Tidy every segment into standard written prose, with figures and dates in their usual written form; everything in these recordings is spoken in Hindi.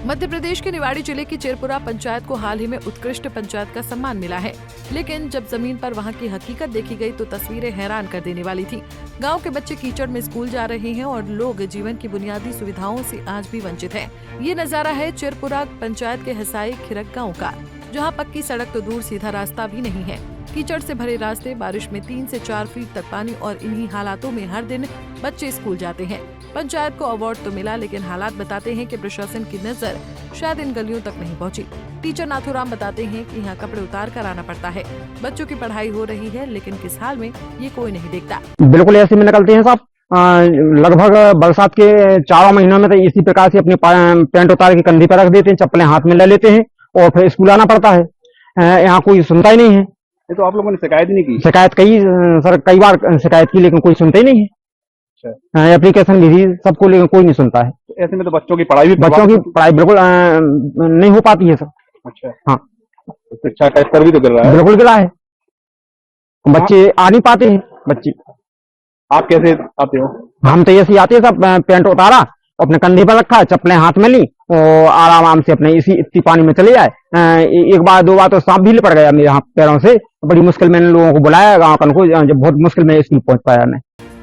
मध्य प्रदेश के निवाड़ी जिले की चिरपुरा पंचायत को हाल ही में उत्कृष्ट पंचायत का सम्मान मिला है, लेकिन जब जमीन पर वहां की हकीकत देखी गई तो तस्वीरें हैरान कर देने वाली थी। गांव के बच्चे कीचड़ में स्कूल जा रहे हैं और लोग जीवन की बुनियादी सुविधाओं से आज भी वंचित हैं। ये नजारा है चिरपुरा पंचायत के हसाई खिरक गाँव का, जहाँ पक्की सड़क तो दूर सीधा रास्ता भी नहीं है। कीचड़ से भरे रास्ते, बारिश में 3 से 4 फीट तक पानी और इन्हीं हालातों में हर दिन बच्चे स्कूल जाते हैं। पंचायत को अवार्ड तो मिला, लेकिन हालात बताते हैं कि प्रशासन की नजर शायद इन गलियों तक नहीं पहुंची। टीचर नाथूराम बताते हैं कि यहाँ कपड़े उतार कर आना पड़ता है। बच्चों की पढ़ाई हो रही है, लेकिन किस हाल में ये कोई नहीं देखता। बिल्कुल ऐसे में निकलते हैं साहब। लगभग बरसात के 4 महीनों में तो इसी प्रकार से अपनी पैंट उतार के कंधे पर रख देते हैं, चप्पलें हाथ में ले लेते हैं और फिर स्कूल आना पड़ता है। यहाँ कोई सुनता ही नहीं है। ये तो आप लोगों ने शिकायत नहीं की? शिकायत कई बार शिकायत की, लेकिन कोई सुनता ही नहीं है। एप्लीकेशन भी सबको, लेकिन कोई नहीं सुनता है। तो ऐसे में तो बच्चों की पढ़ाई बिल्कुल नहीं हो पाती है सर। अच्छा, हाँ, शिक्षा का स्तर भी तो गिर रहा है। बिल्कुल गिरा है, बच्चे आ नहीं पाते हैं। बच्चे आप कैसे आते हो? हम तो ऐसे आते हैं सब, पैंट उतारा, अपने कंधे पर रखा, चप्पलें हाथ में ली और आराम से अपने इतनी पानी में चले जाए। एक बार 2 बार तो सांप भी लिपट गया मेरे हाथ पैरों से। बड़ी मुश्किल में लोगों को बुलाया गाँव को, जब बहुत मुश्किल में स्कूल पहुंच पाया मैं।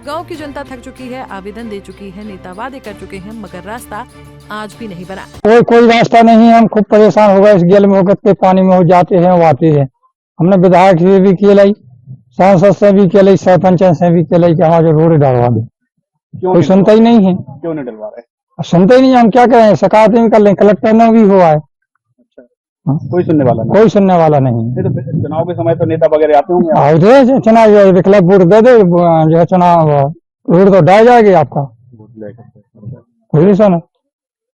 गांव की जनता थक चुकी है, आवेदन दे चुकी है, नेता वादे कर चुके हैं, मगर रास्ता आज भी नहीं बना। कोई रास्ता नहीं है। हम खूब परेशान हो गए इस गेल में होकर के, पानी में हो जाते हैं वो आते हैं। हमने विधायक से भी किया, सांसद से भी किया, सरपंच से भी किया कि हमारा रोड डलवा दे। कोई सुनता ही नहीं है। क्यों नहीं डलवा रहे? सुनते ही नहीं। हम क्या करें, शिकायतें भी कर लें, कलेक्टर ने भी हुआ है। अच्छा, कोई सुनने वाला नहीं? कोई सुनने वाला नहीं। तो चुनाव के समय तो नेता वगैरह आते होंगे? चुनाव विकल्प वोट दे दे, जो है चुनाव रोड तो डाल जाएगी आपका। कोई सुन,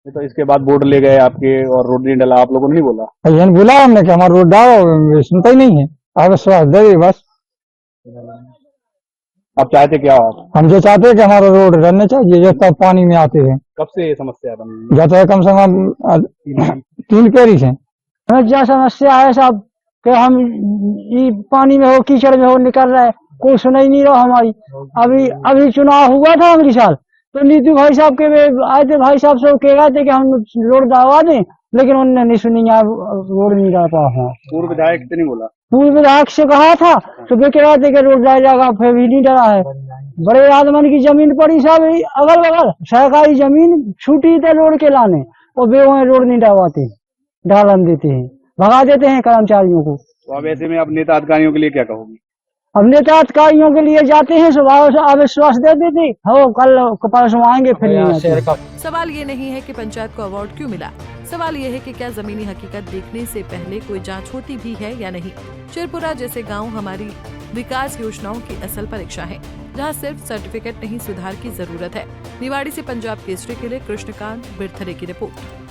तो इसके बाद वोट ले गए आपके और रोड नहीं डला, आप लोगों ने नहीं बोला? ये बोला हमने कि हमारा रोड डालो, सुनता ही नहीं है। आप विश्वास दे दे बस। आप चाहते क्या हो? आप हम जो चाहते हैं कि हमारा रोड रहने चाहिए, जो तब पानी में आते हैं। कब से ये समस्या बनी? जाते है कम से कम 3 पेरी से। क्या समस्या है साहब कि हम ये पानी में हो, कीचड़ में हो निकल रहे, कोई सुना ही नहीं रहा हमारी। अभी चुनाव हुआ था अगले साल, तो नीतू भाई साहब के आए थे, भाई साहब से कह रहे थे कि हम रोड दवा दें, लेकिन उन्होंने नहीं सुनी, रोड नहीं डाल पाया। पूर्व विधायक से नहीं बोला? पूर्व विधायक से कहा था तो वे कह रहे थे कि रोड डाल जाएगा, फिर भी नहीं डरा है। बड़े आदमन की जमीन पड़ी साहब, अगल बगल सरकारी जमीन छूटी थे रोड के लाने, और वे वहाँ रोड नहीं डलवाते, ढालन देते हैं, भगा देते हैं कर्मचारियों को। तो अब ऐसे में अब नेता अधिकारियों के लिए क्या कहोगे? अब नेता अधिकारियों के लिए जाते हैं, सुबह से अविश्वास दे देते हो, कल परसों आएंगे, फिर नहीं। सवाल ये नहीं है कि पंचायत को अवार्ड क्यों मिला, सवाल ये है कि क्या जमीनी हकीकत देखने से पहले कोई जांच होती भी है या नहीं। चिरपुरा जैसे गांव हमारी विकास योजनाओं की असल परीक्षा है, जहां सिर्फ सर्टिफिकेट नहीं, सुधार की जरूरत है। निवाड़ी से पंजाब केसरी के लिए कृष्णकांत बिरथरे की रिपोर्ट।